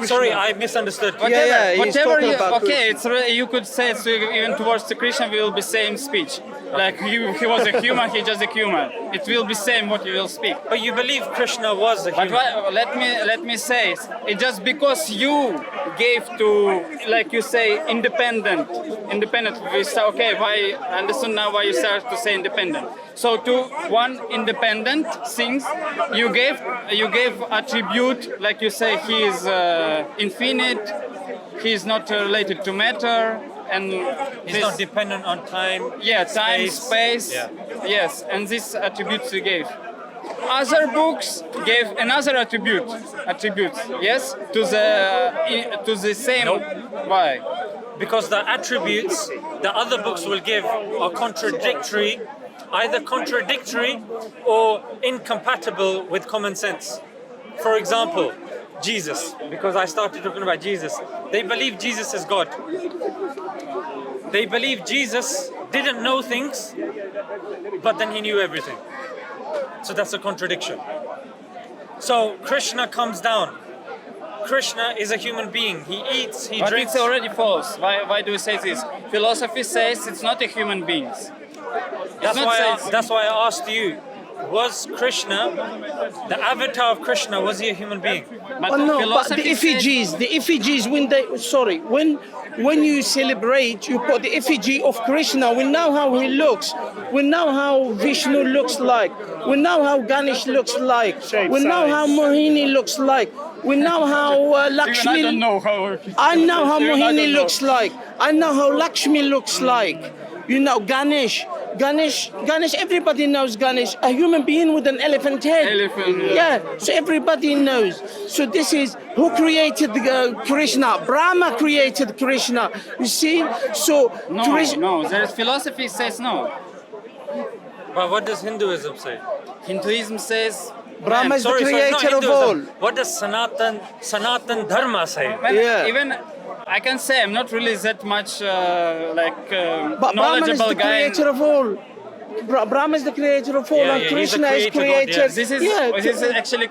Sorry, I misunderstood. Whatever you, okay, Krishna. you could say it's even towards the Krishna we will be same speech. Like he was a human, he just a human. It will be same what you will speak. But you believe Krishna was a But human. let me say, it just because you gave to, like you say, independent. We start, okay. Why? I understand now why you start to say independent. So to one independent things, you gave attribute, like you say, he is infinite. He is not related to matter, and He's not dependent on time. yeah, time, space. Yeah. Yes, and these attributes you gave. Other books gave another attributes. Yes, to the same. Nope. Why? Because the attributes the other books will give are contradictory, either contradictory or incompatible with common sense. For example, Jesus, because I started talking about Jesus. They believe Jesus is God. They believe Jesus didn't know things, but then he knew everything. So that's a contradiction. So Krishna comes down. Krishna is a human being. He eats, he But drinks. it's already false. Why do we say this? Philosophy says it's not a human being. That's why I asked you, was Krishna, the avatar of Krishna, was he a human being? But Oh no, but philosophy the effigies, when you celebrate, you put the effigy of Krishna. We know how he looks. We know how Vishnu looks like. We know how Ganesh looks like. We know how Mohini looks like. We know how Lakshmi. I don't know how. I know how Even I Mohini don't know. looks like. I know how Lakshmi looks like. You know, Ganesh, everybody knows Ganesh, a human being with an elephant head. Elephant, Yeah, so everybody knows. So this is, who created Krishna? Brahma created Krishna. You see? So, No. There's philosophy says no. But what does Hinduism say? Hinduism says Brahma is the Sorry, not creator of Hinduism. all. What does Sanatan Dharma say? Yeah. Even I can say I'm not really that much But Brahman is knowledgeable the guy. creator of all. Brahma is the creator of all, Yeah, and yeah, he's the Krishna is creator God, created. yeah. This is actually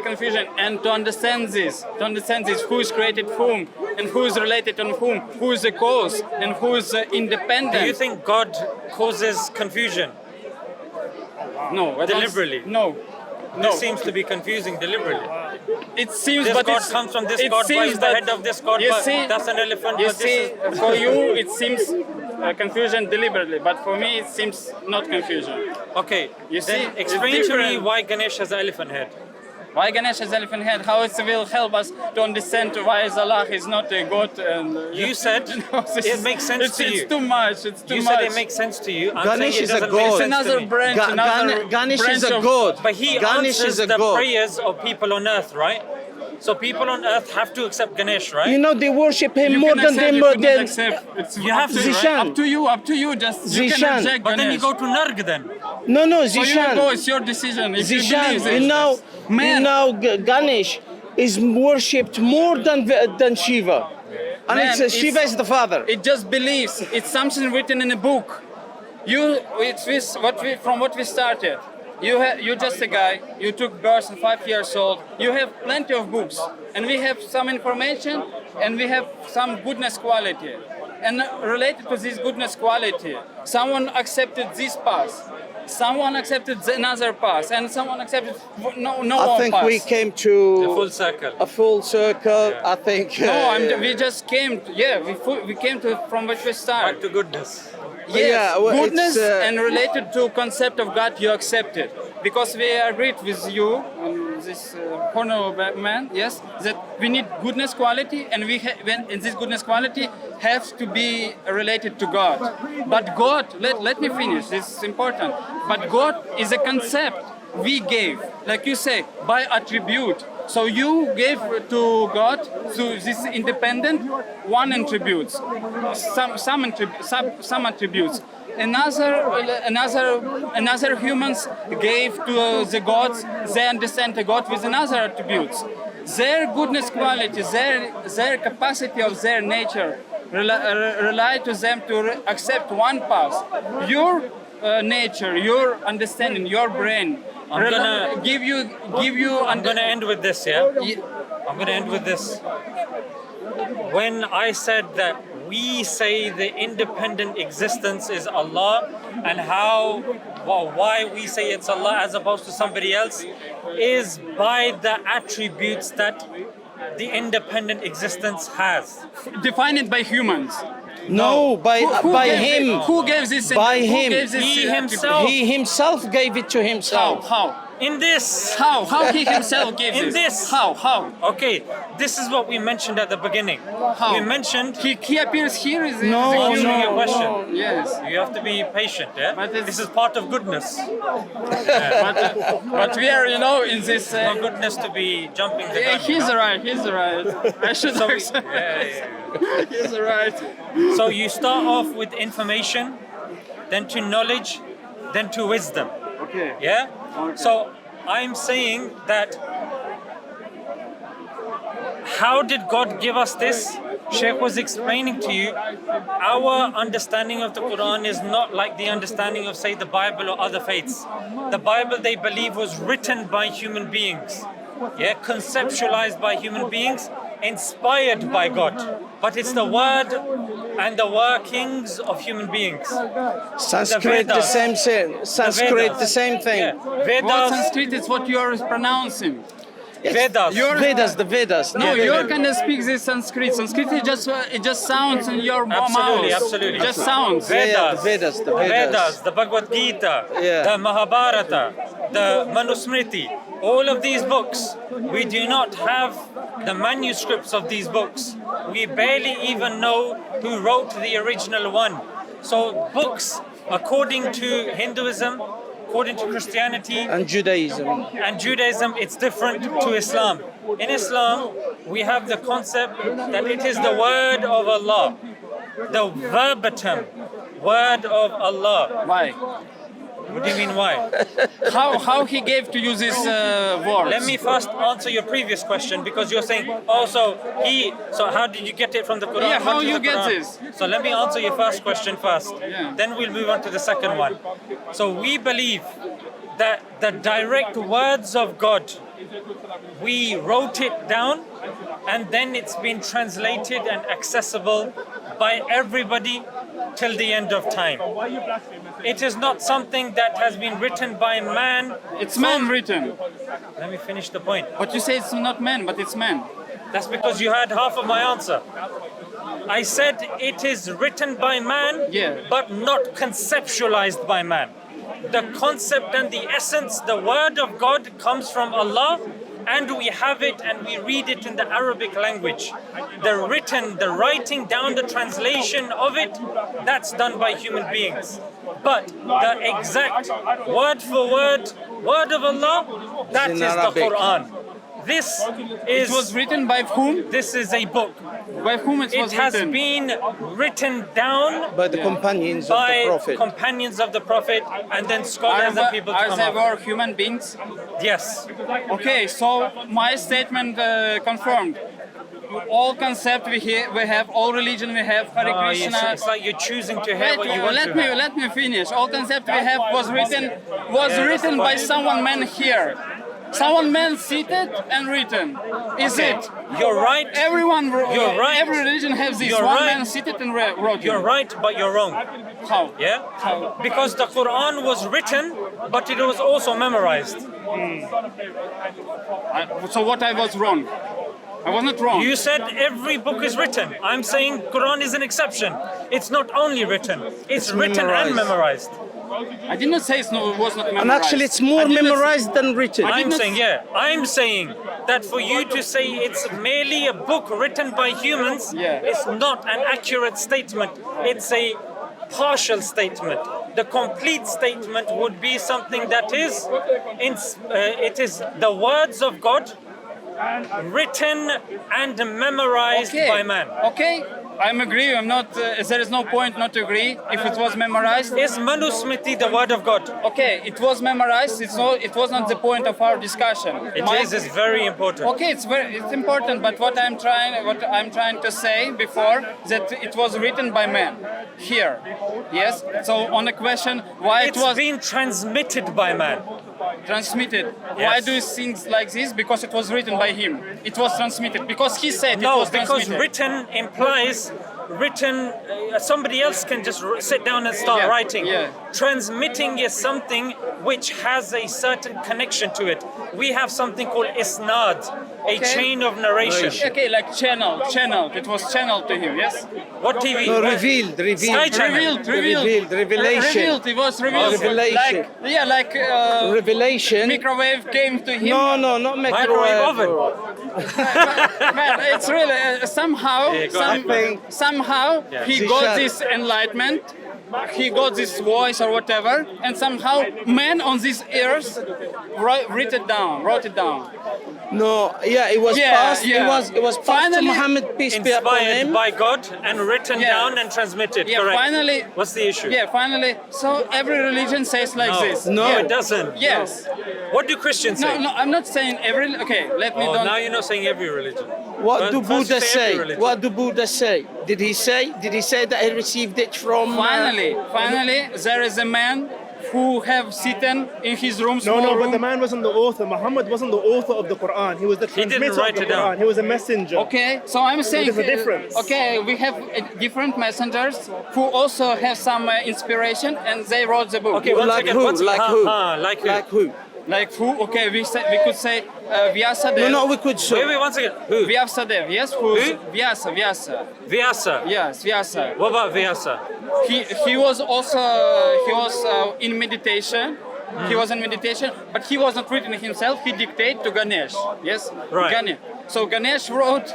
confusion. And to understand this, who is created whom, and who is related on who is the cause, and who is independent. Do you think God causes confusion? No, I don't- Deliberately? No. This seems to be confusing deliberately. It seems, This but God it's, comes from this it God, but seems he's the that- head of this God, you but see, that's an elephant. You But see, this is... for you it seems confusion deliberately, but for me it seems not confusion. Okay, You see, then it's explain to me different. why Ganesh has an elephant head. Why Ganesh has elephant head? How it will help us to understand why Allah is not a God? And You said it makes sense to you. It's too much. It's too You much. said it makes sense to you. I'm Ganesh saying it is a doesn't god. make It's sense to another me. branch. Ganesh branch is a of- god. But he Ganesh answers is a the god. prayers of people on earth, right? So people on earth have to accept Ganesh, right? You know, they worship him You more can than accept, them. you could not accept. It's You have to, right? Zishan. Up to you. Just you can Zishan. reject But then you Ganesh. go to Narg then. No, So you Zishan. go. It's your decision. If you Zishan, believe it. Man. Ganesh is worshipped more than Shiva. And Man, Shiva is the father. It just believes. It's something written in a book. From what we started. You're just a guy. You took birth at 5 years old. You have plenty of books, and we have some information, and we have some goodness quality. And related to this goodness quality, someone accepted this path. Someone accepted another path, and someone accepted no I one think path. we came The to full circle. a full circle. Yeah. I think. We just came. We came to from which we Back started. to goodness. Yes, Yeah, well, goodness it's, and related to concept of God, you accepted because we agreed with you, this corner man. Yes, that we need goodness quality, and in this goodness quality has to be related to God. But God, let me finish. This is important. But God is a concept we gave, like you say, by attribute. So you gave to God, to this independent, one attributes, some attributes. Another humans gave to the gods. They understand the God with another attributes. Their goodness quality, their capacity of their nature rely to them to accept one path. Your nature, your understanding, your brain. I'm gonna give you. I'm gonna end with this, yeah? I'm going to end with this. When I said that we say the independent existence is Allah, and why we say it's Allah as opposed to somebody else, is by the attributes that the independent existence has. Defined it by humans. No, by him. Who gave this? By who him. Gave this He attribute? himself. He himself gave it to himself. How? In this. How he himself gave In this. How? Okay, this is what we mentioned at the beginning. How? We mentioned. He appears here is No, is answering your no, question. no. Yes. You have to be patient, yeah? But it's- This is part of goodness. But we are, in this. Not goodness to be jumping the gun. He's right. I should So, accept. He's right. so you start off with information, then to knowledge, then to wisdom. Okay. Yeah? So I'm saying that how did God give us this? Sheikh was explaining to you, our understanding of the Quran is not like the understanding of, say, the Bible or other faiths. The Bible, they believe, was written by human beings. Yeah, conceptualized by human beings, inspired by God. But it's the word and the workings of human beings. Sanskrit, the same thing. Sanskrit, Vedas. the same thing. Yeah. What Vedas, Sanskrit is what you are pronouncing. Vedas. The Vedas. No, Yeah, you're yeah. gonna speak this Sanskrit. Sanskrit is just sounds in your Absolutely, mouth. absolutely. It just sounds. Yeah, the Vedas. Vedas, the Bhagavad Gita, Yeah. the Mahabharata, the Manusmriti, all of these books, we do not have the manuscripts of these books. We barely even know who wrote the original one. So books, according to Hinduism, according to Christianity And Judaism. and Judaism, it's different to Islam. In Islam, we have the concept that it is the word of Allah, the verbatim word of Allah. Why? What do you mean why? How he gave to you this words? Let me first answer your previous question, because you're saying, so how did you get it from the Quran? Yeah, how What is you the get Quran? this? So let me answer your first question first. Yeah. Then we'll move on to the second one. So we believe that the direct words of God, we wrote it down, and then it's been translated and accessible by everybody till the end of time. It is not something that has been written by man. It's man written. Let me finish the point. But you say it's not man, but it's man. That's because you had half of my answer. I said it is written by man, Yeah. but not conceptualized by man. The concept and the essence, the word of God comes from Allah, and we have it and we read it in the Arabic language. The writing down, the translation of it, that's done by human beings. But the exact word for word of Allah, that in is the Arabic. Quran. This It was is written by whom? this is a book. By whom it was It has written? been written down By the companions of the by Prophet. companions of the Prophet, and then scholars and people to Are come they up. were human beings? Yes. Okay, so my statement confirmed. All concept we have, all religion we have, Hare Oh, yes, Krishna. it's like you're choosing to hear what you want let to me hear. let me finish. All concept we have was written that's written the by point. someone man here. Someone man seated and written. Is Okay, it? You're right. Everyone, You're right. every religion has this. You're One right. man seated and wrote. You're right, but you're wrong. How? Yeah? Because the Quran was written, but it was also memorized. So what I was wrong? I was not wrong. You said every book is written. I'm saying Quran is an exception. It's not only written, it's written and memorized. I did not say it was not memorized. And actually, it's more I did not- memorized than written. I'm saying that for you to say it's merely a book written by humans, Yeah. it's not an accurate statement. It's a partial statement. The complete statement would be something that is, it is the words of God written and memorized by man. Okay, I'm agree. I'm not. There is no point not to agree. If it was memorized, Is Manusmriti the word of God? okay, it was memorized. It was not the point of our discussion. It's very important. Okay, it's important. But what I'm trying to say before that it was written by man here. Yes. So on the question why It's it was been transmitted by man. transmitted. Why Yes. do you think like this? Because it was written by him. It was transmitted because he said it No, was because transmitted. written implies somebody else can just sit down and start Yeah, writing. yeah. Transmitting is something which has a certain connection to it. We have something called isnad, a chain of narration. Okay, like channeled. It was channeled to him. Yes. What TV? No, What? revealed. Sky Channel. Revealed. Revelation. Revealed. It was revealed. Revelation. Like Revelation. microwave came to him. No, not Microwave oven. Man, it's really somehow, Yeah, go ahead. somehow Yeah. he Zishan. got this enlightenment. He got this voice or whatever, and somehow man on this earth wrote it down. No, yeah, it was Yeah, passed. yeah. It was passed to Finally, Muhammad, peace be upon Inspired him. by God and written Yeah. down and transmitted. Yeah, Correct. finally. What's the issue? Yeah, finally. So every religion says like No. this. No, Yeah. it doesn't. Yes. What do Christians say? No, I'm not saying every. Okay, let me Oh, don't. now you're not saying every religion. What But do first Buddha you say every say? religion. What do Buddha say? Did he say that he received it from? Finally, there is a man who have sitten in his room. No, small no, room. but the man wasn't the author. Muhammad wasn't the author of the Quran. He was the didn't transmitter write of the it down. Quran. He was a messenger. Okay, so I'm saying There's a difference. Okay, we have different messengers who also have some inspiration, and they wrote the book. Okay, one Like second. who? What's- Like ha, who? ha, like who? Like who? Like who? Okay, we could say Vyasadeva. No, we could say. Wait, one second. Who? Vyasadeva. Yes, who's Who? Vyasa? Vyasa. Yes, Vyasa. What about Vyasa? He was also in meditation. He was in meditation, but he was not written himself. He dictated to Ganesh. Yes, Right. Ganesh. So Ganesh wrote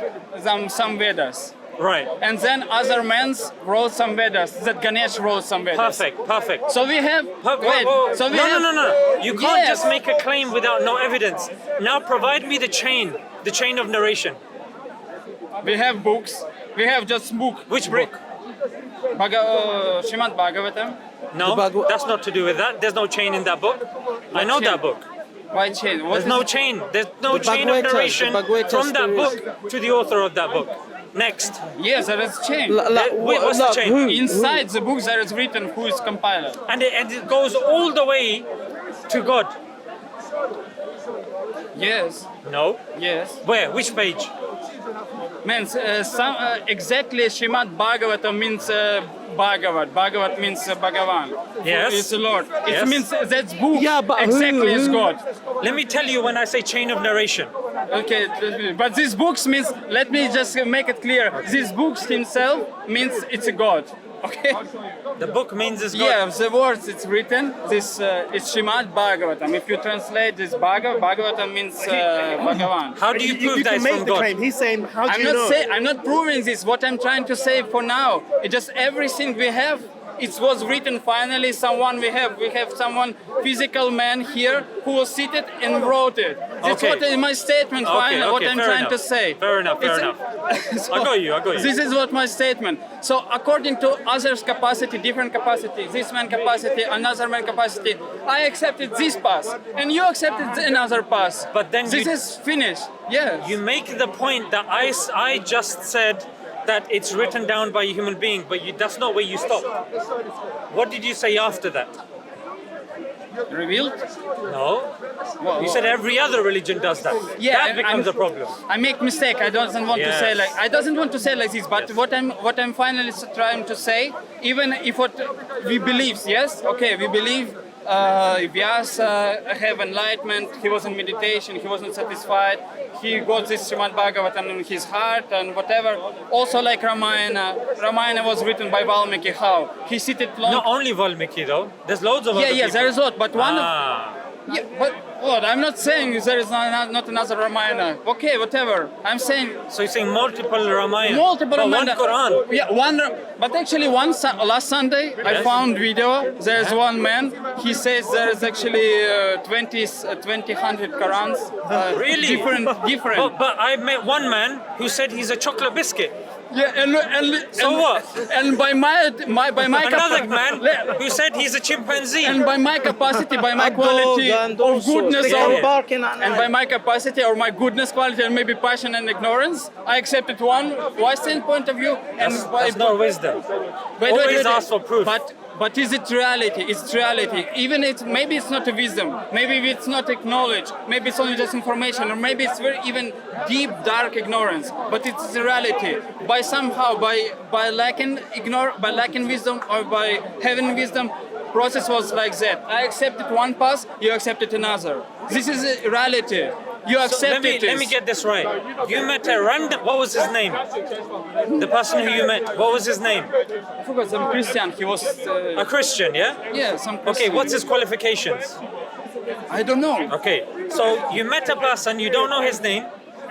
some Vedas, Right. and then other men wrote some Vedas. That Ganesh wrote some Vedas. Perfect. So we have. Wait. So we have. No. You can't Yes. just make a claim without no evidence. Now provide me the chain of narration. We have books. We have just book. Which book? Srimad Bhagavatam. No, that's not to do with that. There's no chain in that book. I know chain? that book. Why chain? What There's is no it? chain. There's no The chain of Bhagavatas, narration the Bhagavatas from that there is. book to the author of that book. Next. Yes, there is chain. Wait, what's the chain? Who? Inside the book there is written who is compiler. And it goes all the way to God. Yes. No. Yes. Where? Which page? Man, exactly Srimad Bhagavatam means Bhagavad. Bhagavad means Bhagavan. Yes. It's the Lord. It Yes. means that book Yeah, but exactly is who? God. Let me tell you when I say chain of narration. Okay, but these books means, let me just make it clear. These books himself means it's a God. Okay? The book means it's God. Yeah, the words it's written, this it's Srimad Bhagavatam. If you translate this Bhagavatam means Bhagavan. How do you prove You that can it's make from the God? claim. He's saying, how do you know? I'm not proving this. What I'm trying to say for now, it's just everything we have. It was written finally. We have someone physical man here who was seated and wrote it. That's Okay. what is my statement. Finally, what I'm fair trying enough. to say. Fair enough. So, I got you. This is what my statement. So according to others' capacity, different capacity, this man capacity, another man capacity, I accepted this path, and you accepted another path. But then this you- is finished. Yes. You make the point that I just said that it's written down by a human being, but that's not where you stop. What did you say after that? Revealed. No. You said every other religion does that. Yeah, That becomes a problem. I make mistake. I don't want to say Yes. I doesn't want to say like this. But what I'm finally trying to say, even if what we believe, yes, okay, we believe Vyasa have enlightenment. He was in meditation. He wasn't satisfied. He got this Srimad Bhagavatam in his heart and whatever. Also like Ramayana. Ramayana was written by Valmiki. How he seated long. Not only Valmiki though. There's loads of other Yeah, people. there is a lot, but one of Ah. yeah, but what? I'm not saying there is not another Ramayana. Okay, whatever. I'm saying So you're saying multiple Ramayana. multiple but Ramayana. one Quran. Yeah, one. But actually, last Sunday I Yes. found video. There's one man. He says there is actually 2,100 Qurans. Really? Different. But I met one man who said he's a chocolate biscuit. Yeah, So what? And by my Another man who said he's a chimpanzee. and by my capacity, by my A dog quality and all of sorts. goodness, They come Yeah. barking at and night. by my capacity or my goodness quality and maybe passion and ignorance, I accepted one Western point of view and That's not wisdom. Wait, Always ask for proof. But But is it reality? It's reality. Even maybe it's not a wisdom, maybe it's not knowledge, maybe it's only just information, or maybe it's very even deep, dark ignorance. But it's the reality. By somehow, by lacking wisdom or by having wisdom, process was like that. I accepted one path, you accepted another. This is a reality. You accept it. Let me get this right. You met a random. What was his name? The person who you met. What was his name? I forgot. Some Christian. He was. A Christian, yeah. Yeah, some Christian. Okay, what's his qualifications? I don't know. Okay, so you met a person. You don't know his name.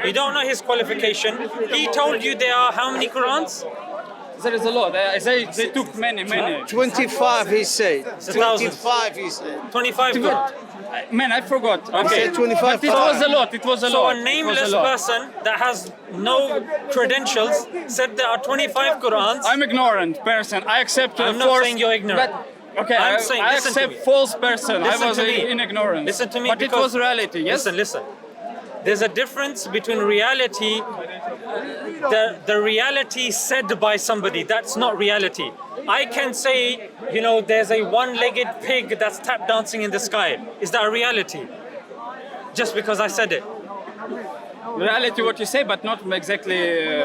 You don't know his qualification. He told you there are how many Qurans? There is a lot. They took many. 25, he said. It's 1,000. 25, he said. 25 Qurans. Man, I forgot. Okay. 25. But it was a lot. It was a So lot. a nameless person that has no credentials said there are 25 Qurans. I'm ignorant person. I accept. I'm not saying you're ignorant. But, okay, I'm I saying, I listen to accept me. false person. Listen I was to me. in ignorance. Listen to me. But it was reality. Yes. Listen. There's a difference between reality, the reality said by somebody. That's not reality. I can say, there's a one-legged pig that's tap dancing in the sky. Is that a reality? Just because I said it. Reality, what you say, but not exactly.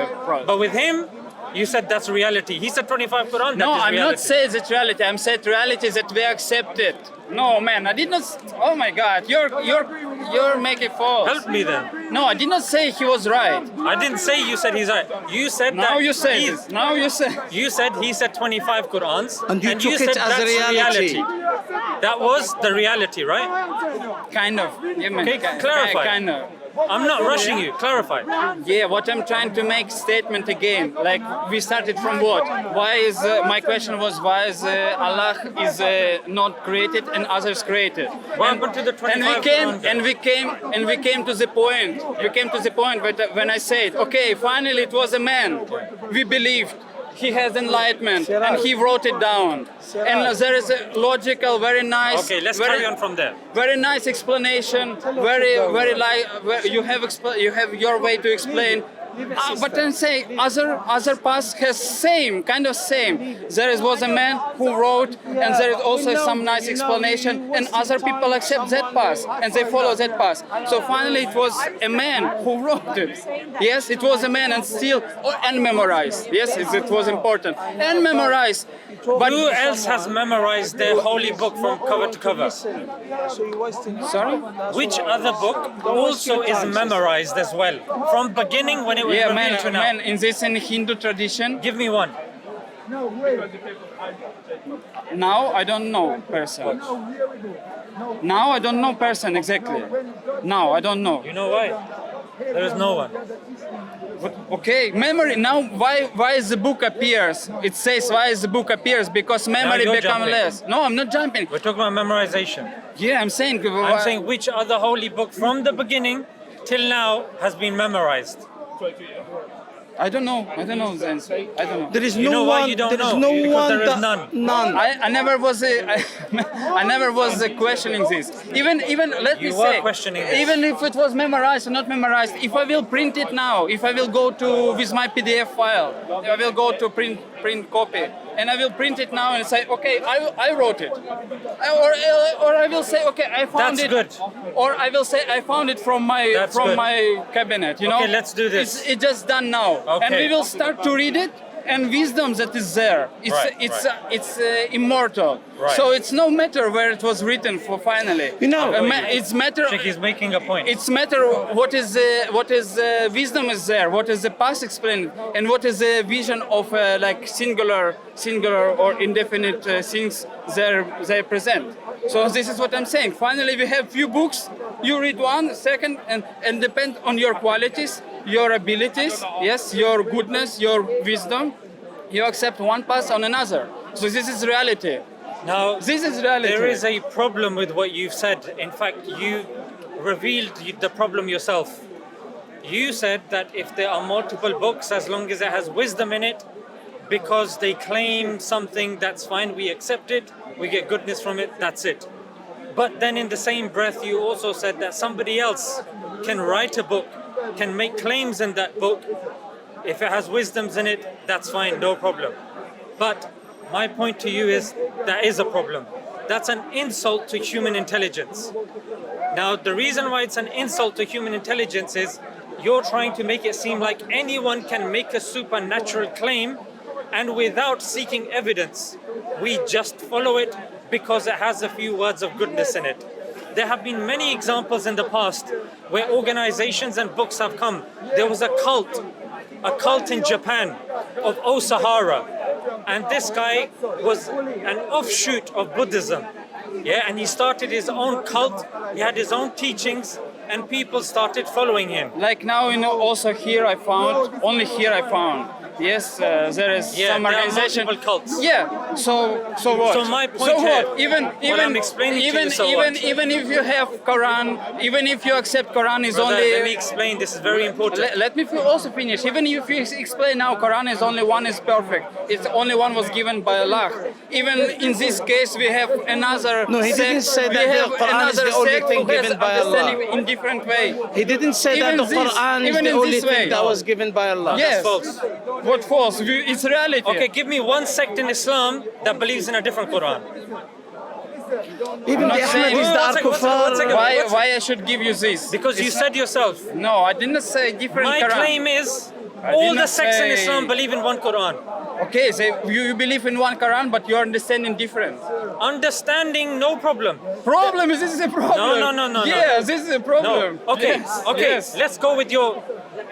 But with him, you said that's reality. He said 25 Quran. No, that is I'm reality. not saying it's reality. I'm saying reality is that we accept it. No, man, I did not. Oh my God, you're making false. Help me then. No, I did not say he was right. I didn't say you said he's right. You said Now that you say he's- this. Now you say. You said he said 25 Qurans, And you took said it as a that's reality. That was the reality, right? Kind of. Yeah, man. Okay, clarify. Kind of. I'm not rushing you. Clarify. Yeah, what I'm trying to make statement again. Like we started from what? Why is my question was why is Allah is not created and others created? What happened to the 25 and we came to the point. We came to the point when I said, okay, finally it was a man. We believed. He has enlightenment and he wrote it down. And there is a logical, very nice. Okay, let's carry on from there. Very nice explanation. You have your way to explain. But then say other paths has same. There was a man who wrote, and there is also some nice explanation, and other people accept that path and they follow that path. So finally, it was a man who wrote it. Yes, it was a man, and still and memorized. Yes, it was important and memorized. But Who else has memorized their holy book from cover to cover? Sorry. Which other book also is memorized as well? From beginning when it was Yeah, revealed to now? man. In Hindu tradition. Give me one. Now I don't know person. Now I don't know person exactly. Now I don't know. You know why? There is no one. Okay, memory. Now why is the book appears? It says why is the book appears because memory you're become jumping. less. No, I'm not jumping. We're talking about memorization. Yeah, I'm saying. I'm saying which other holy book from the beginning till now has been memorized? I don't know the answer. I don't know. There is You no know why one. you don't there is know? no Because one. there is that- none. None. I never was I never was questioning this. Even let me You say, were questioning this. even if it was memorized or not memorized, if I will print it now, if I will go to with my PDF file, I will go to print copy, and I will print it now and say, okay, I wrote it, or I will say, okay, I found That's it, good. or I will say I found it from That's good. my cabinet. You know, Okay, let's do this. It's just done now, and Okay. we will start to read it. And wisdom that is there, it's immortal. Right. So it's no matter where it was written for finally. You know, It's matter. Check, he's making a point. It's matter what is wisdom is there, what is the past explained, and what is the vision of like singular or indefinite things they present. So this is what I'm saying. Finally, we have few books. You read one, second, and depend on your qualities, your abilities, yes, your goodness, your wisdom. You accept one path on another. So this is reality. Now, This is reality. there is a problem with what you've said. In fact, you revealed the problem yourself. You said that if there are multiple books, as long as it has wisdom in it, because they claim something, that's fine, we accept it, we get goodness from it, that's it. But then in the same breath, you also said that somebody else can write a book, can make claims in that book. If it has wisdoms in it, that's fine, no problem. But My point to you is that is a problem. That's an insult to human intelligence. Now, the reason why it's an insult to human intelligence is you're trying to make it seem like anyone can make a supernatural claim, and without seeking evidence, we just follow it because it has a few words of goodness in it. There have been many examples in the past where organizations and books have come. There was a cult in Japan of Osahara, and this guy was an offshoot of Buddhism. Yeah, and he started his own cult, he had his own teachings, and people started following him. Like now, also here I found, yes, there is some there are organization. multiple cults. Yeah. So what? So my point so here, what? Even I'm explaining to you, so what? even if you have Quran, even if you accept Quran is Brother, only. let me explain. This is very important. Let me also finish. Even if you explain now, Quran is only one is perfect. It's only one was given by Allah. Even in this case, we have another. No, he didn't say we that have the Quran is another the only sect thing who has given by Allah. understanding in different way. He didn't say that Even the this- Quran is even the in only this way. thing that was given by Allah. Yes. false. What false? It's reality. Okay, give me one sect in Islam that believes in a different Quran. Even not the saying- Ahmadis, the One second, one Al-Kuffar. second. Why I should give you this? Because you It's said yourself. no, I didn't say different My Quran. claim is I all did the not sects in say- Islam believe in one Quran. Okay, so you believe in one Quran, but you understand in different. Understanding, no problem. Problem is this is a problem. No. Yes, this is a problem. No. Okay, Yes, okay. yes. Let's go with your.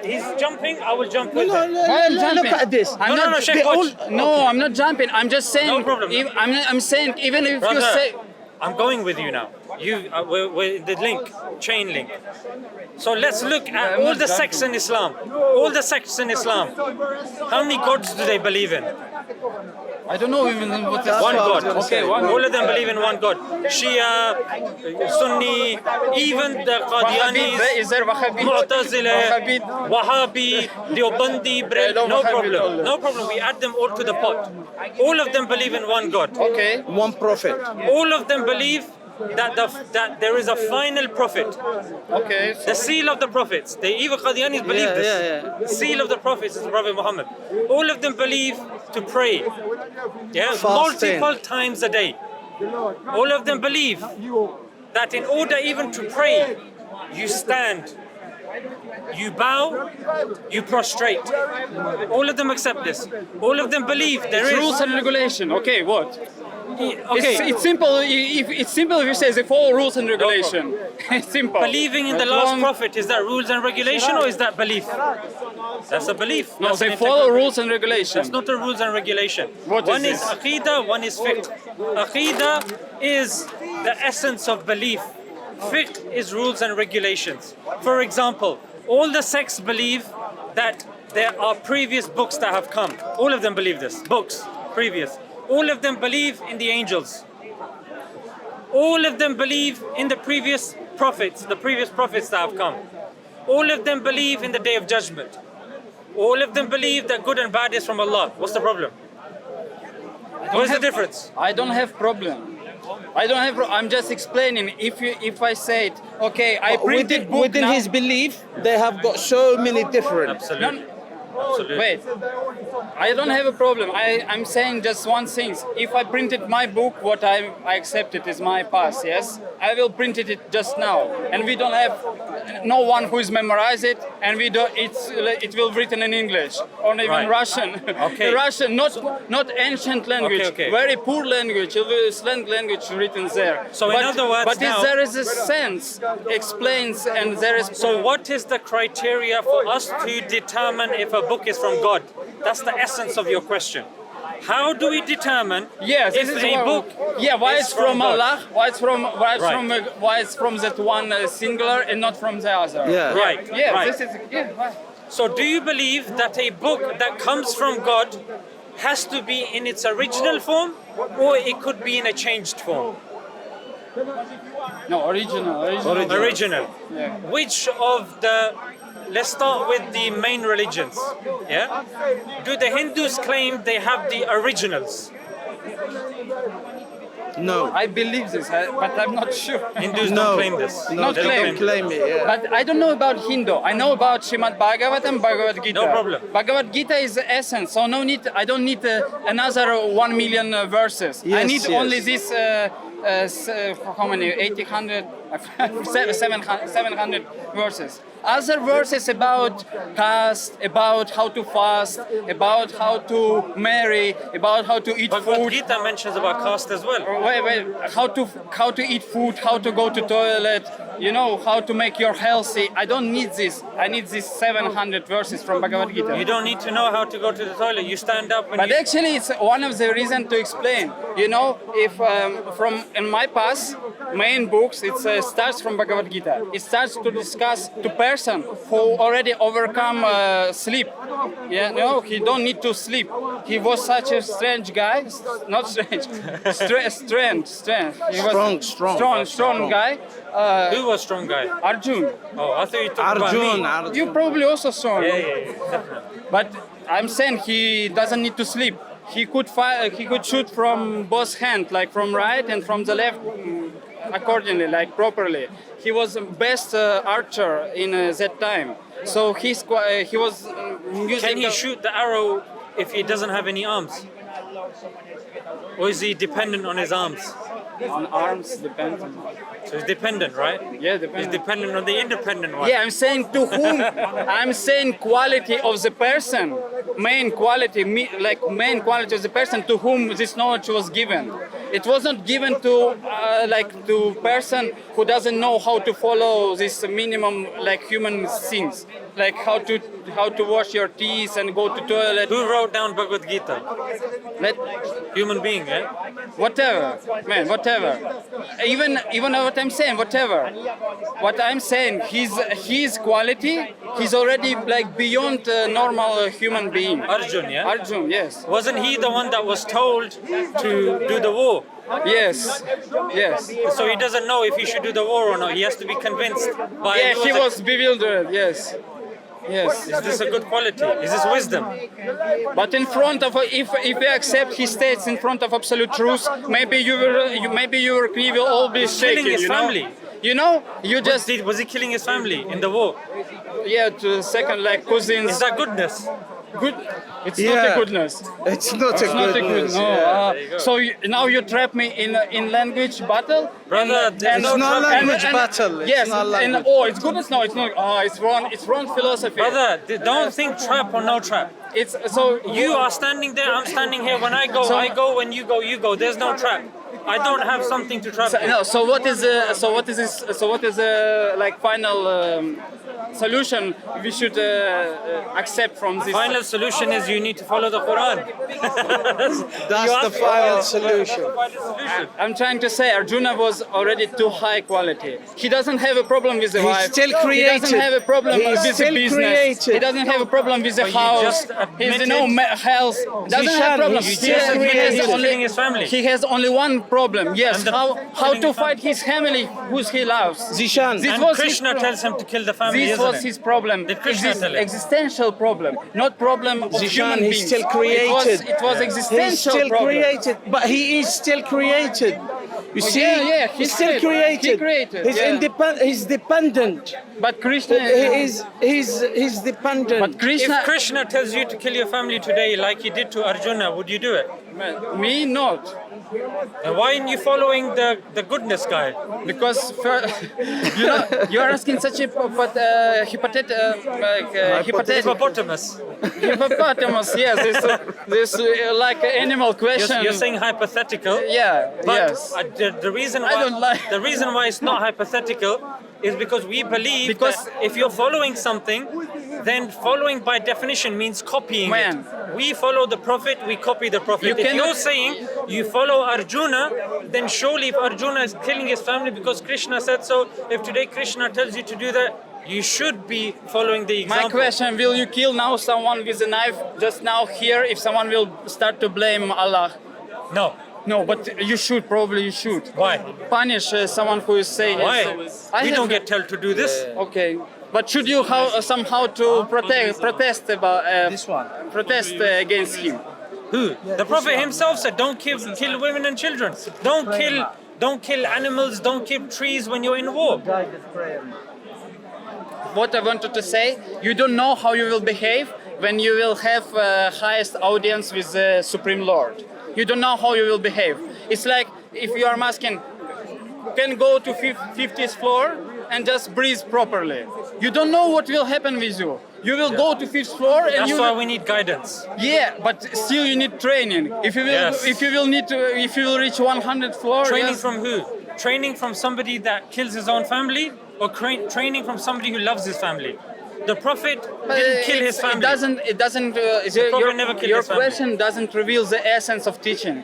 He's jumping. I will jump with No, him. Why I'm look jumping? at this. I'm No, not, Sheikh, they watch. all- No, I'm not jumping. I'm just saying. No problem. I'm saying even if Brother, you say. I'm going with you now. We're the link, chain link. So let's look at all the sects in Islam. All the sects in Islam. How many gods do they believe in? I don't know even what is One what I was God. gonna Okay, say. all of them believe in one God. Shia, Sunni, even the Qadianis, Wahhabit, is there Wahhabit? Mu'tazila, Wahhabit. Wahhabi, Deobandi, no no Wahhabit problem. all. No problem. We add them all to the pot. All of them believe in one God. Okay. One prophet. All of them believe that there is a final prophet. Okay. The seal of the prophets. They even Qadianis believe Yeah, this. yeah. The seal of the prophets is the Prophet Muhammad. All of them believe to pray. Yeah, Fasting. multiple times a day. All of them believe that in order even to pray, you stand, you bow, you prostrate. All of them accept this. All of them believe there is. Rules and regulation. Okay, what? Okay. It's simple. If it's simple if you say they follow rules and regulation. It's simple. Believing in the Not last wrong. prophet, is that rules and regulation or is that belief? That's a belief. No, That's they an follow integral- rules and regulation. That's not a rules and regulation. What is one is this? aqidah, one is fiqh. Aqidah is the essence of belief. Fiqh is rules and regulations. For example, all the sects believe that there are previous books that have come. All of them believe this. Books, previous. All of them believe in the angels. All of them believe in the previous prophets that have come. All of them believe in the day of judgment. All of them believe that good and bad is from Allah. What's the problem? What is the difference? I don't have problem. I'm just explaining. If I say it, okay, I printed book Within now. his belief, they have got so many different. Absolutely. Absolutely. Wait, I don't have a problem. I'm saying just one thing. If I printed my book, what I accept it is my past, yes? I will print it just now. And we don't have no one who is memorized it, and we don't. It will written in English or even Right. Russian. Okay. Russian, not ancient language. Okay. Very poor language, slang language written there. So in other words but now- if there is a sense, explains, and there is. So what is the criteria for us to determine if a book is from God? That's the essence of your question. How do we determine Yes, if this is a why- book Yeah, why is it's from God? Allah? Why it's from Right. why it's from that one singular and not from the other? Yeah. Right, Yeah. right. This is right. So do you believe that a book that comes from God has to be in its original form, or it could be in a changed form? No, original. Original. Yeah. Which of the, let's start with the main religions, yeah? Do the Hindus claim they have the originals? No. I believe this, but I'm not sure. Hindus No. don't claim this. No, Not they claim. don't claim it. Yeah. But I don't know about Hindu. I know about Srimad Bhagavad and Bhagavad Gita. No problem. Bhagavad Gita is the essence, so no need. I don't need another 1 million verses. I Yes, need yes. only this. How many? 800, 700 verses. Other verses about caste, about how to fast, about how to marry, about how to eat Bhagavad food. Gita mentions about caste as well. Wait, how to eat food, how to go to toilet, you know, how to make you healthy. I don't need this. I need these 700 verses from Bhagavad Gita. You don't need to know how to go to the toilet. You stand up and But you... actually, it's one of the reasons to explain. You know, if from in my past main books, it starts from Bhagavad Gita. It starts to discuss to person who already overcome sleep. Yeah, no, he don't need to sleep. He was such a strange guy, not strange, strange. He was strong guy. Who was strong guy? Arjuna. Oh, I thought you talked about me. Arjun. You probably also strong. Yeah, definitely. But I'm saying he doesn't need to sleep. He could he could shoot from both hands, like from right and from the left, accordingly, like properly. He was the best archer in that time. So he was using. Can he shoot the arrow if he doesn't have any arms? Or is he dependent on his arms? on arms? Depends. So he's dependent, right? Yeah, He's depends. dependent on the independent one. Yeah, I'm saying to whom? I'm saying quality of the person, main quality of the person to whom this knowledge was given. It was not given to to person who doesn't know how to follow this minimum human things, like how to wash your teeth and go to toilet. Who wrote down Bhagavad Gita? Let Human being, eh? whatever, man, whatever. Even what I'm saying, whatever. What I'm saying, his quality, he's already beyond normal human being. Arjun, yeah? Arjun, yes. Wasn't he the one that was told to do the war? Yes. Yes. So he doesn't know if he should do the war or not. He has to be convinced by. Yeah, he was bewildered, yes. Yes. Is this a good quality? Is this wisdom? But in front of, if we accept his states in front of absolute truth, maybe your key will all be shaken. Killing his you know? family. You know, you just Was he killing his family in the war? to second cousins. Is that goodness? Good? It's not a goodness. It's not a It's not a goodness. good. No. Yeah. There you go. So now you trap me in language battle. Brother, there's It's not language battle. It's yes. not language. It's goodness. No, it's not. Oh, it's wrong. It's wrong philosophy. Brother, don't think trap or no trap. It's so You are standing there, I'm standing here. When I go, So- I go. When you go, you go. There's no trap. I don't have something to trap you. No, so what is the final solution we should accept from this? Final solution is you need to follow the Quran. That's You the ask- final solution. I'm trying to say Arjuna was already too high quality. He doesn't have a problem with the He's wife. still He doesn't created. have a problem He's with the still business. created. He doesn't have a problem with the But you house. just He's admitted- health. Doesn't Zishan, have problem. he's He just has- he created. has He's only- killing his family. He has only one problem. Yes, And the how killing to his fight his family, who he loves. Zishan, This And was his Krishna pro- tells him to kill the family, This isn't was it? his problem. Did Krishna tell him? Existential problem, not problem of Zishan, human he's beings. still created. It was he's existential still problem. created, but he is still created. You see, yeah, he's still created. created. He created, He's yeah. independent. He's dependent. But Krishna, He's dependent. but Krishna, If Krishna tells you to kill your family today, like he did to Arjuna, would you do it? me not, And why aren't you following the goodness guy? because you are asking such a hypothetical Hippopotamus. hippopotamus. Yes, this like an animal question. You're saying hypothetical. yeah, But yes. the reason I why don't like- the reason why it's not hypothetical is because we believe Because- that if you're following something, then following by definition means copying Man. it. We follow the prophet, we copy the prophet. You If cannot- you're saying you follow Arjuna, then surely if Arjuna is killing his family because Krishna said so, if today Krishna tells you to do that, you should be following the My example. question: will you kill now someone with a knife just now here? If someone will start to blame Allah? No. No, but you should, probably you should. Why? Punish someone who is saying. Why? I We have- don't get told to do this. Okay, but should you somehow to protest about This one. protest against him? Who? The Prophet himself said, don't kill women and children. Don't kill animals, don't kill trees when you're in war. What I wanted to say, you don't know how you will behave when you will have highest audience with the Supreme Lord. You don't know how you will behave. It's like if you are asking, can go to 50th floor and just breathe properly. You don't know what will happen with you. You will go to 5th floor and That's you why we need guidance. Yeah, but still you need training. If you will reach 100th floor. Training from who? Training from somebody that kills his own family, or training from somebody who loves his family? The Prophet didn't kill his family. It doesn't. Prophet never killed your his family. question doesn't reveal the essence of teaching.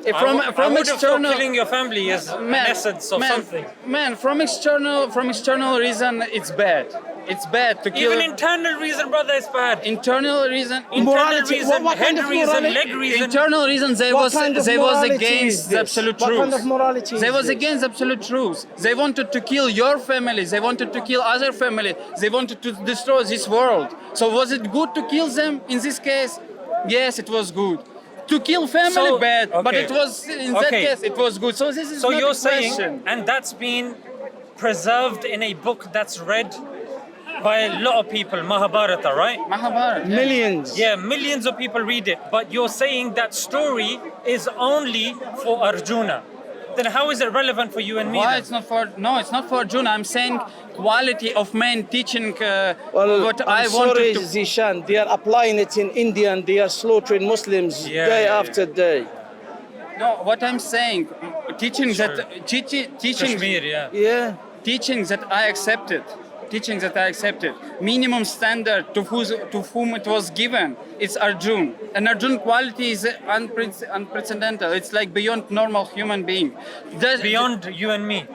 I would have thought killing your family is an essence of something. Man, from external reason, it's bad. It's bad to kill. Even internal reason, brother, is bad. Internal reason. Morality. Reason, What kind head of reason, morality? leg reason. Internal reason. They was against the absolute truth. What kind of morality They is was this? against absolute truth. They wanted to kill your family. They wanted to kill other family. They wanted to destroy this world. So was it good to kill them in this case? Yes, it was good. To kill family, bad, but it was in that case it was good. So this is So not you're a question. saying, and that's been preserved in a book that's read by a lot of people, Mahabharata, right? Mahabharata. Millions. Yeah, millions of people read it, but you're saying that story is only for Arjuna. Then how is it relevant for you and me? Why then? it's not for? No, it's not for Arjuna. I'm saying quality of men teaching Well, what I'm I sorry, wanted to. Zishan, they are applying it in India and they are slaughtering Muslims day after day. No, what I'm saying, teaching Sure. that Kashmir, yeah. Yeah. teaching that I accepted. Teaching that I accepted. Minimum standard to whom it was given. It's Arjun. And Arjun quality is unprecedented. It's like beyond normal human being. Beyond you and me.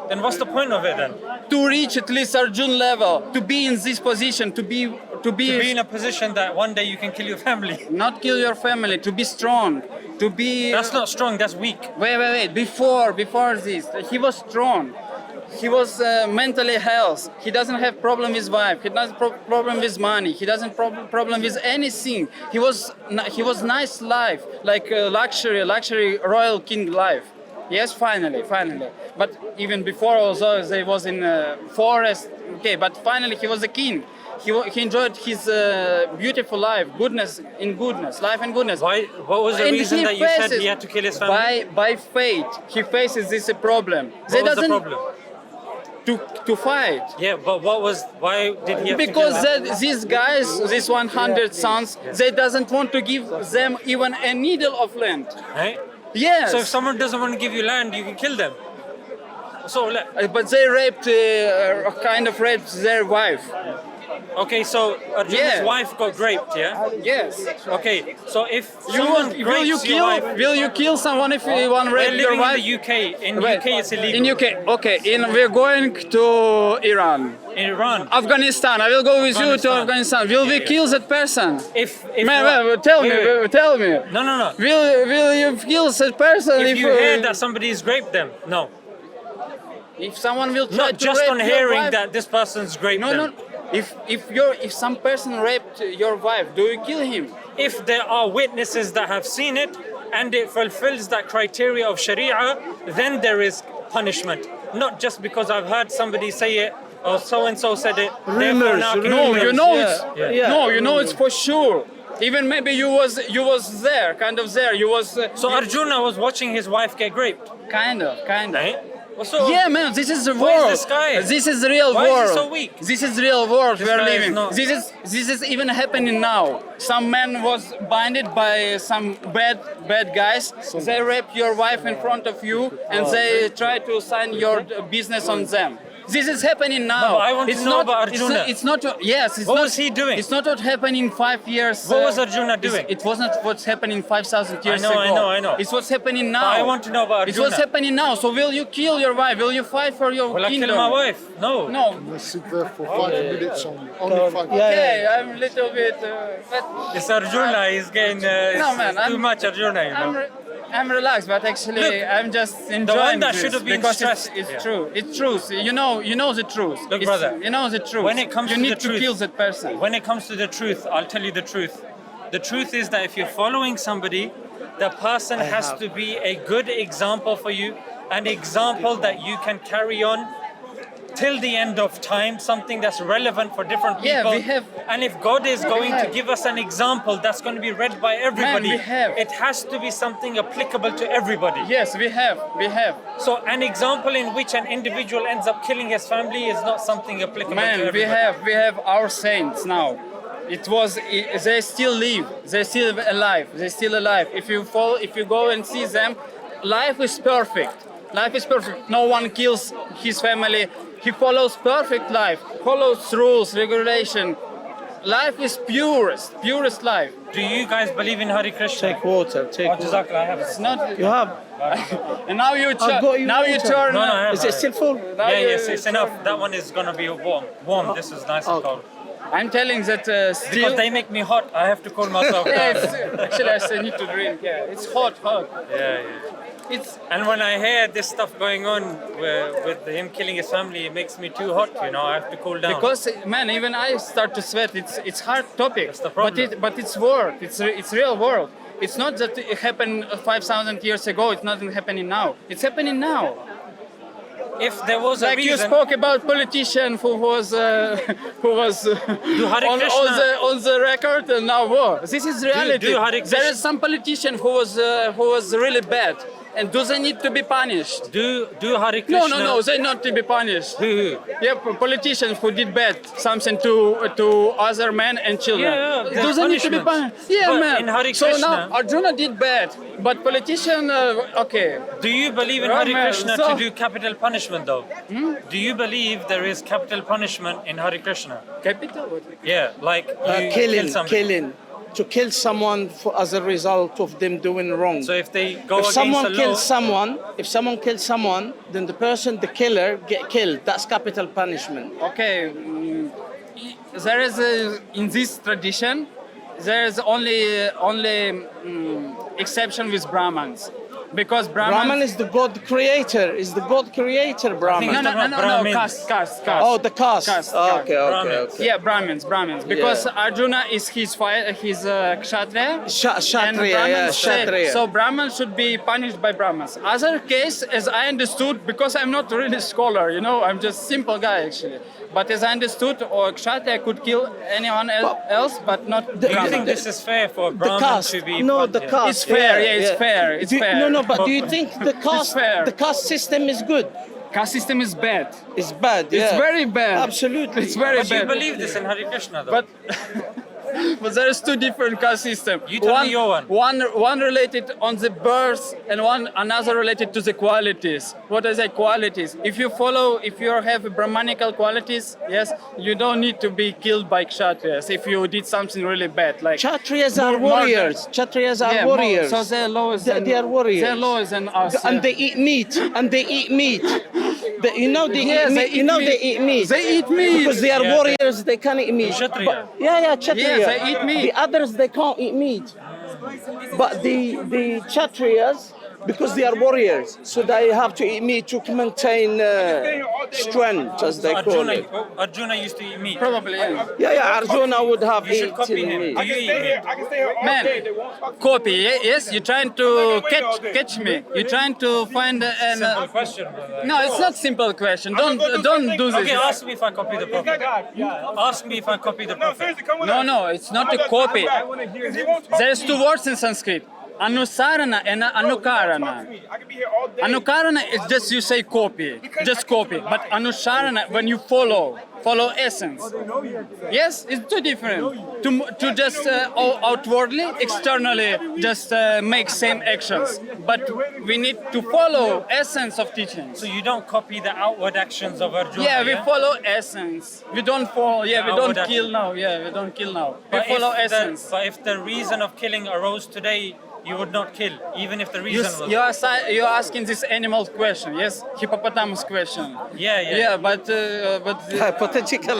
Then what's the point of it then? To reach at least Arjun level, to be in this position, to be In a position that one day you can kill your family. not kill your family, to be strong, to be. That's not strong, that's weak. Wait. Before this, he was strong. He was mentally health. He doesn't have problem with wife. He doesn't problem with money. He doesn't problem with anything. He was nice life, like luxury royal king life. Yes, finally. But even before also, they was in forest. Okay, but finally he was a king. He enjoyed his beautiful life, life and goodness. Why? What was the And reason he that you said faces- he had to kill his family? By fate, he faces this problem. What was the problem? To fight. Yeah, but why did he have Because to kill them? these guys, these 100 sons, they doesn't want to give them even a needle of land. Right? Yes. So if someone doesn't want to give you land, you can kill them. So, But they raped their wife. okay, so Arjuna's Yeah. wife got raped, yeah? Yes. Okay, so if someone rapes your wife, Will you kill someone if one they're raped your living wife? in the UK. In Wait. UK, it's illegal. In UK, okay. We're going to Iran. In Iran, Afghanistan. I will go with you to Afghanistan. Afghanistan. Will we kill that person? if Tell Wait. me. No. Will you kill that person If you hear that somebody's raped them, no. if someone will try Not to just rape on your hearing wife? that this person's raped No. them. If some person raped your wife, do you kill him? If there are witnesses that have seen it and it fulfills that criteria of Sharia, then there is punishment. Not just because I've heard somebody say it or so and so said it. therefore now I can No, kill you them. know Yeah. it's Yeah. no, you know it's for sure. Even maybe you was there, kind of there. You was So Arjuna was watching his wife get raped. kind of. Right? Well, so Yeah, man, this is the Why is world. this guy? This is the real Why is he world. so weak? This is the real world we are guy is living. not- This is even happening now. Some man was binded by some bad guys. They rape your wife in front of you and they try to sign your business on them. This is happening now. No, I want to know about Arjuna. It's not. Yes. It's What not, was he doing? It's not what happened in 5 years. What was Arjuna it's- doing? It wasn't what's happening 5,000 years I ago. know. It's what's happening now. I want to know about It's what's Arjuna. happening now. So will you kill your wife? Will you fight for your Will I kingdom? kill my wife? No. No. Let's sit there for 5 minutes only 5 minutes. Okay, I'm a little bit. But It's Arjuna. He's getting No, man, it's too I'm- much Arjuna. You know? I'm relaxed, but actually Look, I'm just enjoying that this should have been because stressed. it's Yeah. true. It's truth. You know the truth. Look, It's- brother, you know the truth. when it comes you to need the to truth- kill that person. When it comes to the truth, I'll tell you the truth. The truth is that if you're following somebody, the person has to be a good example for you, an example that you can carry on till the end of time, something that's relevant for different people. Yeah, we have. And if God is going to give us an example that's going to be read by everybody, we have. it has to be something applicable to everybody. Yes, we have. So an example in which an individual ends up killing his family is not something applicable to everybody. We have our saints now. They still live. They're still alive. If you go and see them, life is perfect. Life is perfect. No one kills his family. He follows perfect life. Follows rules, regulation. Life is purest life. Do you guys believe in Hare Krishna? Take water. Take water. Jazakallah, I have it. It's not. You have. And now you got you water. turn. No, I have Is it still full? Yes, it's enough. That one is gonna be warm. This is nice and cold. I'm telling that still. Because they make me hot, I have to cool myself down. Actually, I need to drink. Yeah, it's hot. Yeah. It's And when I hear this stuff going on with him killing his family, it makes me too hot. I have to cool down. because man, even I start to sweat. It's hard topic. That's the problem. But it's world. It's real world. It's not that it happened 5,000 years ago. It's not happening now. It's happening now. If there was a Like you reason, spoke about politician who was Hare on the record and now what? This is reality. do Hare There Krishna- is some politician who was really bad, and do they need to be punished? do Hare Krishna. No, they not to be punished. Who? Yeah, politicians who did bad something to other men and children. Yeah, Do there's they need to be punishments. punished? Yeah, But man. in Hare So Krishna- now Arjuna did bad, but politician, okay. Do you believe in Right, Hare man. Krishna So- to do capital punishment though? Do you believe there is capital punishment in Hare Krishna? Capital? Yeah, like you kill somebody. killing. To kill someone as a result of them doing wrong. So if they go if against someone the law, kills someone, then the person, the killer, get killed. That's capital punishment. Okay, there is in this tradition, there is only exception with Brahmins, because Brahman is the God creator. Is the God creator Brahman? think- no, Brahmins. caste. Oh, the caste. Caste, Okay. Brahmins. Yeah, Brahmins, because Arjuna is his Kshatriya. Kshatriya, Kshatriya. So Brahmins should be punished by Brahmins. Other case, as I understood, because I'm not really scholar, I'm just simple guy actually. But as I understood, or Kshatriya could kill anyone else, but not do you Brahmin. think this is fair for The Brahman caste. to be No, the punished? caste. It's fair, it's fair, it's fair. No, but do you think the caste, fair. the caste system is good? Caste system is bad. It's bad. It's yeah. very bad. Absolutely. It's very But you bad. believe this in Hare Krishna though? But but there is two different caste systems. You tell me your one. One related on the birth and another related to the qualities. What are the qualities? If you have Brahmanical qualities, yes, you don't need to be killed by Kshatriyas if you did something really bad. Like Kshatriyas are warriors. Kshatriyas are yeah, warriors. So they're lower than They are warriors. They're lower than us. And they eat meat. They eat meat. They eat meat. They eat meat. Because they are Yeah, warriors, they can't eat meat. Kshatriya. Kshatriya. Yes, they eat meat. The others, they can't eat meat. But the Kshatriyas, because they are warriors, so they have to eat meat to maintain strength, as they call it. Arjuna used to eat meat. Probably, yeah. Yeah, Arjuna would have You should copy eaten him. meat. Do you eat meat? Man, copy, yes, you're trying to catch me. You're trying to find an... Simple question, brother. no, it's not simple question. Don't do this. Okay, ask me if I copy the prophet. Ask me if I copy the prophet. No, it's not a copy. There's two words in Sanskrit. Anusarana and Anukarana. Anukarana is just you say copy, just copy. But Anusarana, when you follow essence. Yes, it's too different. To just outwardly, externally, just make same actions. But we need to follow essence of teachings. So you don't copy the outward actions of Arjuna. Yeah, we follow essence. We don't follow. Yeah, we don't kill now. Yeah, we don't kill now. We follow essence. But if the reason of killing arose today, you would not kill, even if the reason was. You're asking this animal question, yes? Hippopotamus question. Yeah. Yeah, but Hypothetical.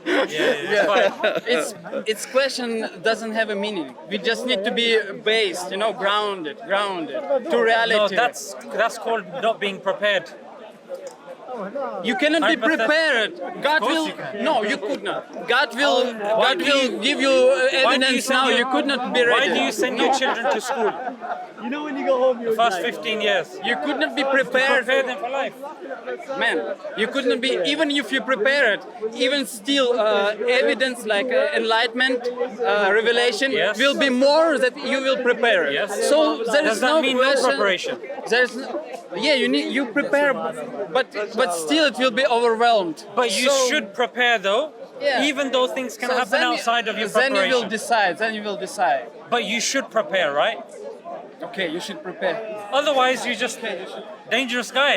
Yeah. Fine. its question doesn't have a meaning. We just need to be based, grounded to reality. No, that's called not being prepared. You cannot be prepared. God course will. you can. No, you could not. God will. God do will you- give you evidence send now. your- You could not be ready. Why do you send your children to school? You know when you go home, you're The first 15 years. You could not be prepared. Prepare them for life. Man, you could not be, even if you prepare it, even still evidence like enlightenment, revelation Yes. will be more that you will prepare it. Yes. So there is Does that no mean question. no preparation? There's yeah, you prepare, but still it will be overwhelmed. But you So- should prepare though, Yeah. even though things can so happen then outside of your Then you will preparation. decide. Then you will decide. But you should prepare, right? Okay, you should prepare. Otherwise, you're just dangerous guy.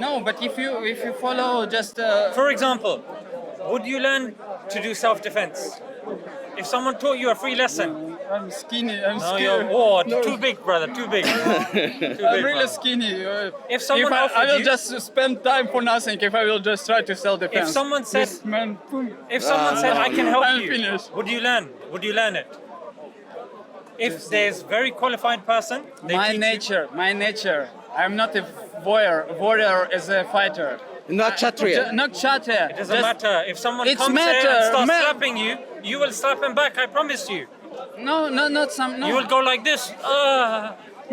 No, but if you follow just. For example, would you learn to do self-defense? If someone taught you a free lesson, I'm skinny. I'm no, skinny. you're too big, brother, too big. Too big, I'm really brother. skinny. If someone I offered will you- just spend time for nothing if I will just try to self-defense. If someone said- This man, If someone said, "I can help I'm you," finished. would you learn? Would you learn it? If there's very qualified person, they my teach you- nature. I'm not a warrior as a fighter. Not Kshatriya. Not Kshatriya. It doesn't matter. If someone It's comes matter. there and starts Ma- slapping you, you will slap him back. I promise you. No, not some. No. You will go like this.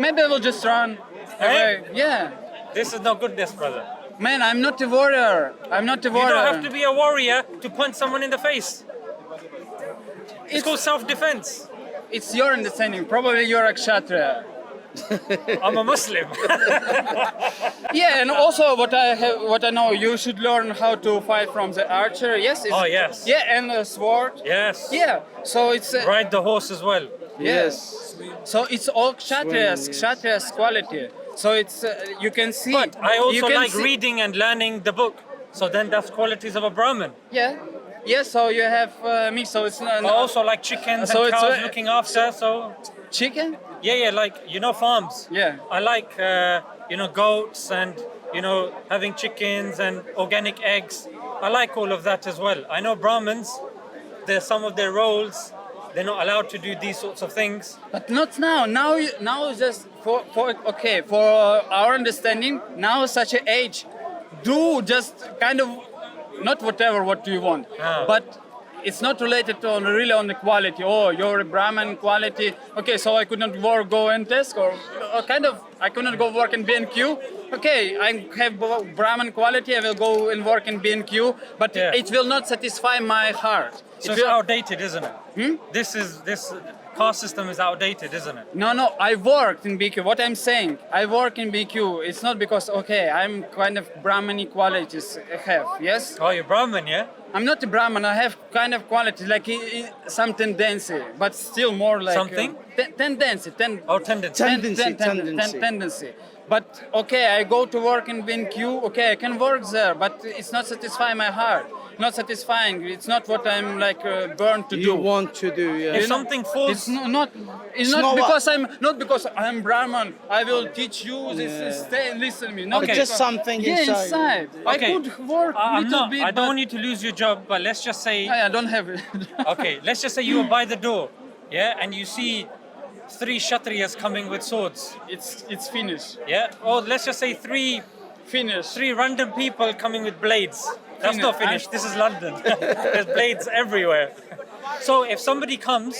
Maybe I will just run Eh? away. Yeah. This is no goodness, brother. Man, I'm not a warrior. I'm not a You warrior. don't have to be a warrior to punch someone in the face. It's called self-defense. It's your understanding. Probably you're a Kshatriya. I'm a Muslim. Yeah, and also what I know, you should learn how to fight from the archer. Yes. Oh, yes. Yeah, and a sword. Yes. Yeah. So it's Ride the horse as well. yes. So it's all Kshatriya's quality. So it's you can see. But I you also can like see- reading and learning the book. So then that's qualities of a Brahmin. Yeah. Yeah. So you have me. So it's I also like chickens So and it's cows a- looking after. So chicken. yeah, like farms. Yeah. I like goats and having chickens and organic eggs. I like all of that as well. I know Brahmins, there's some of their roles, they're not allowed to do these sorts of things. But not now. Now just for our understanding. Now such an age, do just kind of not what do you want, Ah. but it's not related to really on the quality. Oh, you're a Brahmin quality. Okay, so I could not go and test or kind of I could not go work in B&Q. Okay, I have Brahmin quality. I will go and work in B&Q, but Yeah. it will not satisfy my heart. So It it's will- outdated, isn't it? This caste system is outdated, isn't it? No, I worked in BQ. What I'm saying, I work in BQ. It's not because, okay, I'm kind of Brahmani qualities I have, yes? Oh, you're Brahmin, yeah? I'm not a Brahman, I have kind of qualities, like some tendency, but still more like... Something? Tendency. Oh, tendency. Tendency. But, okay, I go to work in BQ, okay, I can work there, but it's not satisfying my heart. Not satisfying. It's not what I'm like born to You do. want to do, yeah. If something falls... It's not not because I'm Brahman. I will teach you this. Stay and listen to me. Not Okay. Just because- something yeah, inside. I Okay. could work a little bit. I don't want you to lose your job, but let's just say... I don't have it. Okay, let's just say you were by the door, yeah, and you see 3 Kshatriyas coming with swords, It's finished. yeah? Or let's just say three Finished. random people coming with blades. That's not Finished. finished. This is London. There's blades everywhere. So if somebody comes,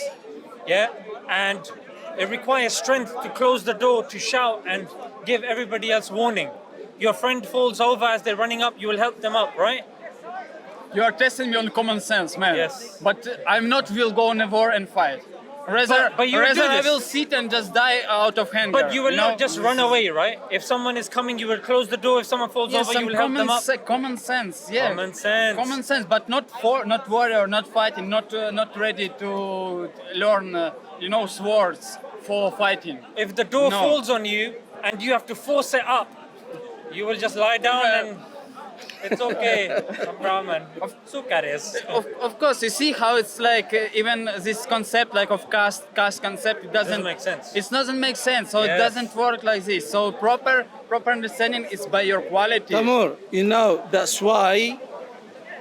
yeah, and it requires strength to close the door, to shout and give everybody else warning. Your friend falls over as they're running up, you will help them up, right? You are testing me on common sense, man. Yes. But I'm not will go on a war and fight. Rather, But you will do I this. will sit and just die out of hunger. But you will know? not just run away, right? If someone is coming, you will close the door. If someone falls Yes, over, some you will help them up. common sense, yeah. Common sense. Common sense, but not warrior, not fighting, not ready to learn, swords for fighting. If the door No. falls on you and you have to force it up, you will just lie down and it's okay. I'm Brahman. Sukares. Of course, you see how it's like even this concept like of caste concept, it doesn't make sense. It doesn't make sense, so it Yes. doesn't work like this. So proper understanding is by your quality. Tamur, that's why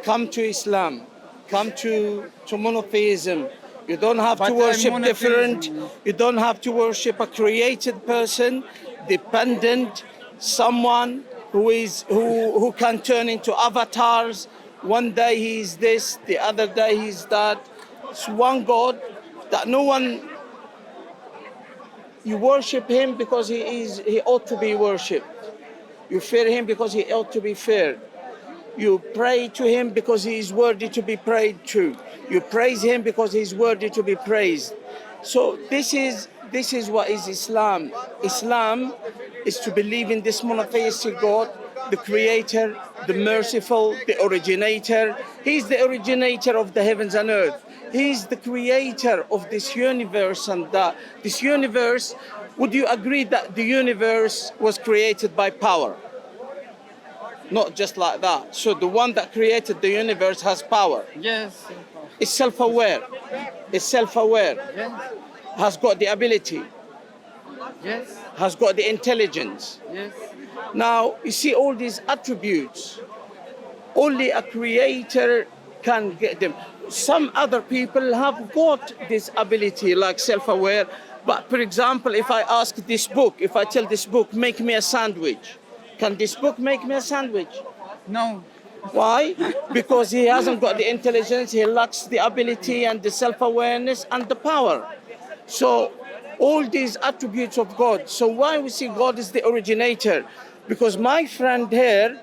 come to Islam, come to monotheism. You don't have But to worship monotheism- different. You don't have to worship a created person, dependent, someone who can turn into avatars. One day he's this, the other day he's that. It's one God that no one. You worship him because he ought to be worshipped. You fear him because he ought to be feared. You pray to him because he is worthy to be prayed to. You praise him because he is worthy to be praised. So this is what is Islam. Islam is to believe in this monotheistic God, the creator, the merciful, the originator. He's the originator of the heavens and earth. He's the creator of this universe, and that this universe, would you agree that the universe was created by power? Not just like that. So the one that created the universe has power. Yes. It's self-aware. It's self-aware. Yes. Has got the ability. Yes. Has got the intelligence. Yes. Now, you see all these attributes, only a creator can get them. Some other people have got this ability, like self-aware. But for example, if I ask this book, if I tell this book, make me a sandwich, can this book make me a sandwich? No. Why? Because he hasn't got the intelligence, he lacks the ability and the self-awareness and the power. So all these attributes of God. So why we see God is the originator? Because my friend here,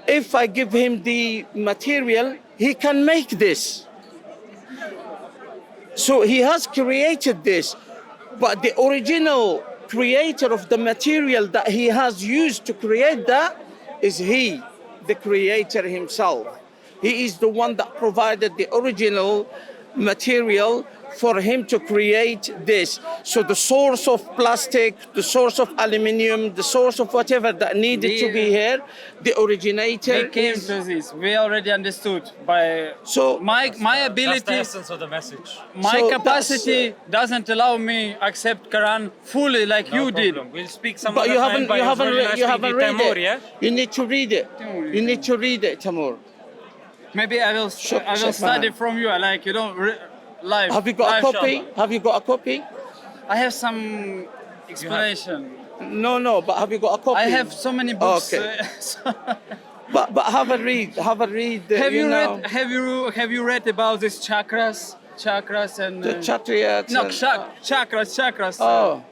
if I give him the material, he can make this. So he has created this, but the original creator of the material that he has used to create that is he, the creator himself. He is the one that provided the original material for him to create this. So the source of plastic, the source of aluminium, the source of whatever that needed to be here, the originator We came is, to this. We already understood by So- my That's the ability, essence of the message. my So capacity doesn't allow me accept Quran fully like No you did. problem. We'll speak some but other you time, haven't, but you it was haven't, really re- nice you to haven't meet read Tamur, it. yeah? You need to read it. You need to read it, Tamur. Maybe I will Shuk- I will shuk, man. study from you. Like you know, live. Have you got a live copy? Shabbat. Have you got a copy? I have some explanation. No, but have you got a copy? I have so many books. Okay. So- But have a read. Have a read. have you know, read? Have you read about these chakras and the Chatriarchs? no and- chakras? Oh,